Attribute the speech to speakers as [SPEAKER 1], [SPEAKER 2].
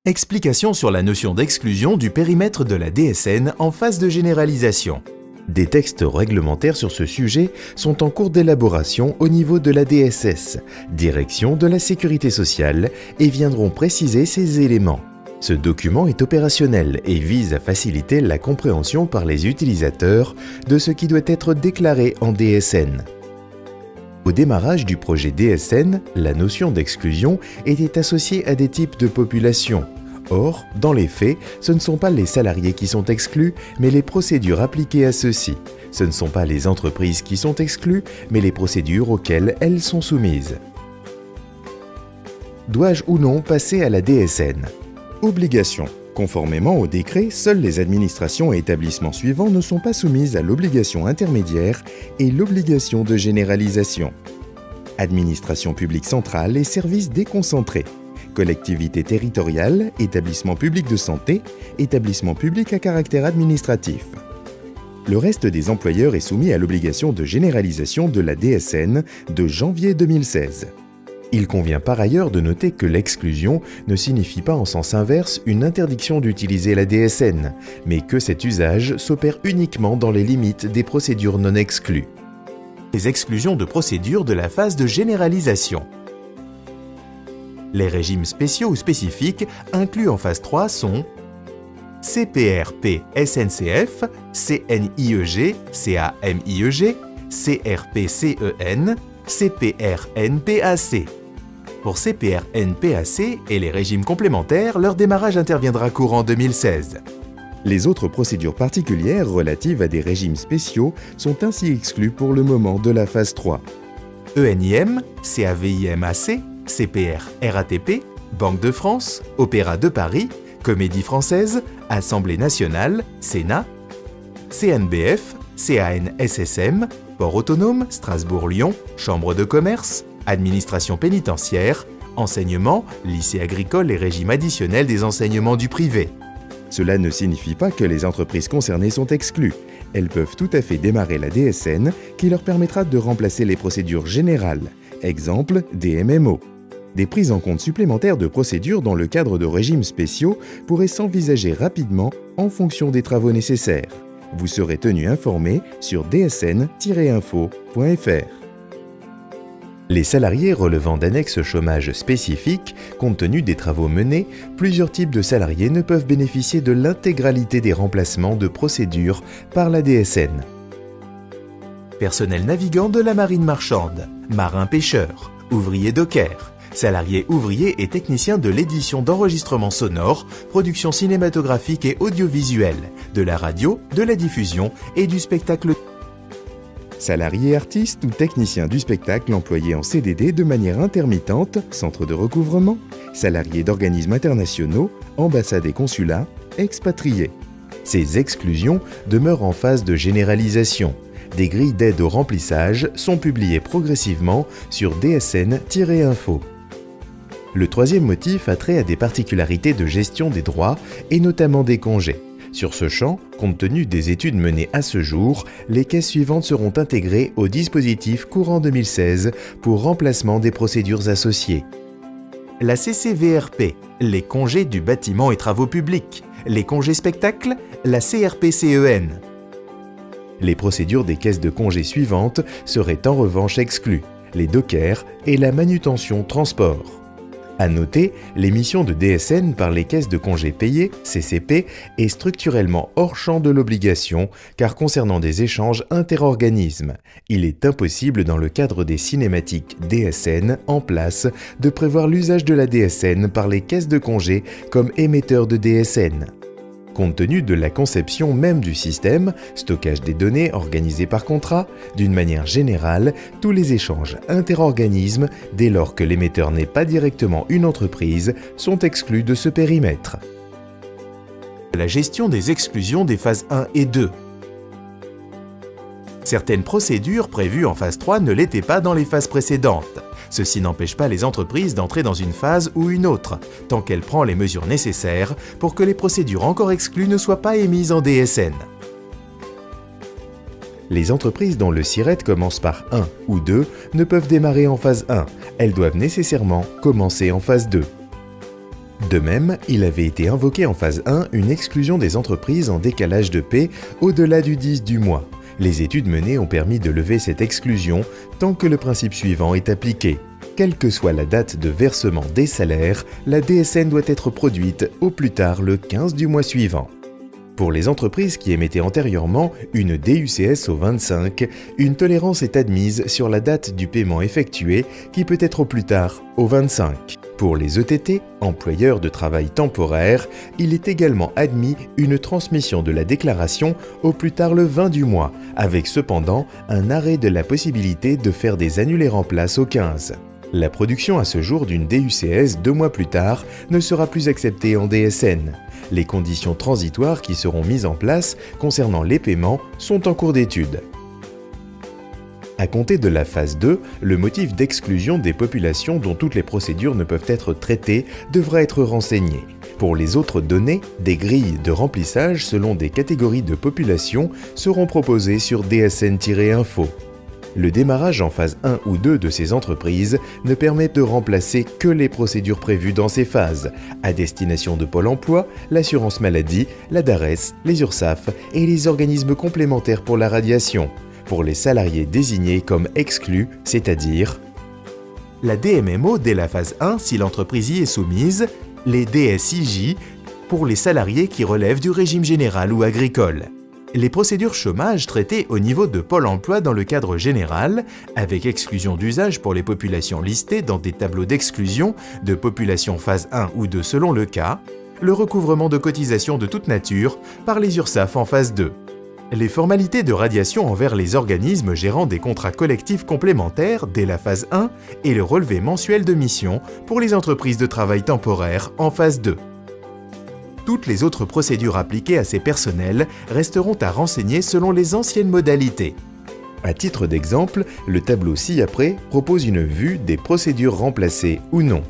[SPEAKER 1] Explication sur la notion d'exclusion du périmètre de la DSN en phase de généralisation. Des textes réglementaires sur ce sujet sont en cours d'élaboration au niveau de la DSS, Direction de la Sécurité sociale, et viendront préciser ces éléments. Ce document est opérationnel et vise à faciliter la compréhension par les utilisateurs de ce qui doit être déclaré en DSN. Au démarrage du projet DSN, la notion d'exclusion était associée à des types de population. Or, dans les faits, ce ne sont pas les salariés qui sont exclus, mais les procédures appliquées à ceux-ci. Ce ne sont pas les entreprises qui sont exclues, mais les procédures auxquelles elles sont soumises. Dois-je ou non passer à la DSN ? Obligation. Conformément au décret, seules les administrations et établissements suivants ne sont pas soumises à l'obligation intermédiaire et l'obligation de généralisation. Administration publique centrale et services déconcentrés. Collectivités territoriales, établissements publics de santé, établissements publics à caractère administratif. Le reste des employeurs est soumis à l'obligation de généralisation de la DSN de janvier 2016. Il convient par ailleurs de noter que l'exclusion ne signifie pas en sens inverse une interdiction d'utiliser la DSN, mais que cet usage s'opère uniquement dans les limites des procédures non exclues. Les exclusions de procédures de la phase de généralisation. Les régimes spéciaux ou spécifiques inclus en phase 3 sont CPRP-SNCF, CNIEG, CAMIEG, CRP-CEN, CPRNPAC. Pour CPRNPAC et les régimes complémentaires, leur démarrage interviendra courant 2016. Les autres procédures particulières relatives à des régimes spéciaux sont ainsi exclues pour le moment de la phase 3. ENIM, CAVIMAC, CPR RATP, Banque de France, Opéra de Paris, Comédie Française, Assemblée Nationale, Sénat, CNBF, CANSSM, Port Autonome, Strasbourg-Lyon, Chambre de commerce, Administration pénitentiaire, Enseignement, Lycée agricole et régime additionnel des enseignements du privé. Cela ne signifie pas que les entreprises concernées sont exclues. Elles peuvent tout à fait démarrer la DSN qui leur permettra de remplacer les procédures générales. Exemple, des MMO. Des prises en compte supplémentaires de procédures dans le cadre de régimes spéciaux pourraient s'envisager rapidement en fonction des travaux nécessaires. Vous serez tenu informé sur dsn-info.fr. Les salariés relevant d'annexes chômage spécifiques, compte tenu des travaux menés, plusieurs types de salariés ne peuvent bénéficier de l'intégralité des remplacements de procédures par la DSN. Personnel navigant de la marine marchande, marins-pêcheurs, ouvriers dockers, salariés ouvriers et techniciens de l'édition d'enregistrement sonore, production cinématographique et audiovisuelle, de la radio, de la diffusion et du spectacle. Salariés artistes ou techniciens du spectacle employés en CDD de manière intermittente, centre de recouvrement, salariés d'organismes internationaux, ambassades et consulats, expatriés. Ces exclusions demeurent en phase de généralisation. Des grilles d'aide au remplissage sont publiées progressivement sur dsn-info. Le troisième motif a trait à des particularités de gestion des droits et notamment des congés. Sur ce champ, compte tenu des études menées à ce jour, les caisses suivantes seront intégrées au dispositif courant 2016 pour remplacement des procédures associées. La CCVRP, les congés du bâtiment et travaux publics, les congés spectacles, la CRPCEN. Les procédures des caisses de congés suivantes seraient en revanche exclues, les dockers et la manutention transport. À noter, l'émission de DSN par les caisses de congés payés, CCP, est structurellement hors champ de l'obligation car concernant des échanges interorganismes. Il est impossible dans le cadre des cinématiques DSN en place de prévoir l'usage de la DSN par les caisses de congés comme émetteurs de DSN. Compte tenu de la conception même du système, stockage des données organisé par contrat, d'une manière générale, tous les échanges interorganismes, dès lors que l'émetteur n'est pas directement une entreprise, sont exclus de ce périmètre. La gestion des exclusions des phases 1 et 2. Certaines procédures prévues en phase 3 ne l'étaient pas dans les phases précédentes. Ceci n'empêche pas les entreprises d'entrer dans une phase ou une autre, tant qu'elle prend les mesures nécessaires pour que les procédures encore exclues ne soient pas émises en DSN. Les entreprises dont le SIRET commence par 1 ou 2 ne peuvent démarrer en phase 1, elles doivent nécessairement commencer en phase 2. De même, il avait été invoqué en phase 1 une exclusion des entreprises en décalage de paie au-delà du 10 du mois. Les études menées ont permis de lever cette exclusion tant que le principe suivant est appliqué. Quelle que soit la date de versement des salaires, la DSN doit être produite au plus tard le 15 du mois suivant. Pour les entreprises qui émettaient antérieurement une DUCS au 25, une tolérance est admise sur la date du paiement effectué qui peut être au plus tard au 25. Pour les ETT, employeurs de travail temporaire, il est également admis une transmission de la déclaration au plus tard le 20 du mois, avec cependant un arrêt de la possibilité de faire des annulés en place au 15. La production à ce jour d'une DUCS 2 mois plus tard ne sera plus acceptée en DSN. Les conditions transitoires qui seront mises en place concernant les paiements sont en cours d'étude. À compter de la phase 2, le motif d'exclusion des populations dont toutes les procédures ne peuvent être traitées devra être renseigné. Pour les autres données, des grilles de remplissage selon des catégories de population seront proposées sur DSN-info. Le démarrage en phase 1 ou 2 de ces entreprises ne permet de remplacer que les procédures prévues dans ces phases, à destination de Pôle emploi, l'assurance maladie, la DARES, les URSSAF et les organismes complémentaires pour la radiation, pour les salariés désignés comme exclus, c'est-à-dire la DMMO dès la phase 1 si l'entreprise y est soumise, les DSIJ pour les salariés qui relèvent du régime général ou agricole. Les procédures chômage traitées au niveau de Pôle emploi dans le cadre général, avec exclusion d'usage pour les populations listées dans des tableaux d'exclusion de population phase 1 ou 2 selon le cas, le recouvrement de cotisations de toute nature par les URSSAF en phase 2. Les formalités de radiation envers les organismes gérant des contrats collectifs complémentaires dès la phase 1 et le relevé mensuel de mission pour les entreprises de travail temporaire en phase 2. Toutes les autres procédures appliquées à ces personnels resteront à renseigner selon les anciennes modalités. À titre d'exemple, le tableau ci-après propose une vue des procédures remplacées ou non.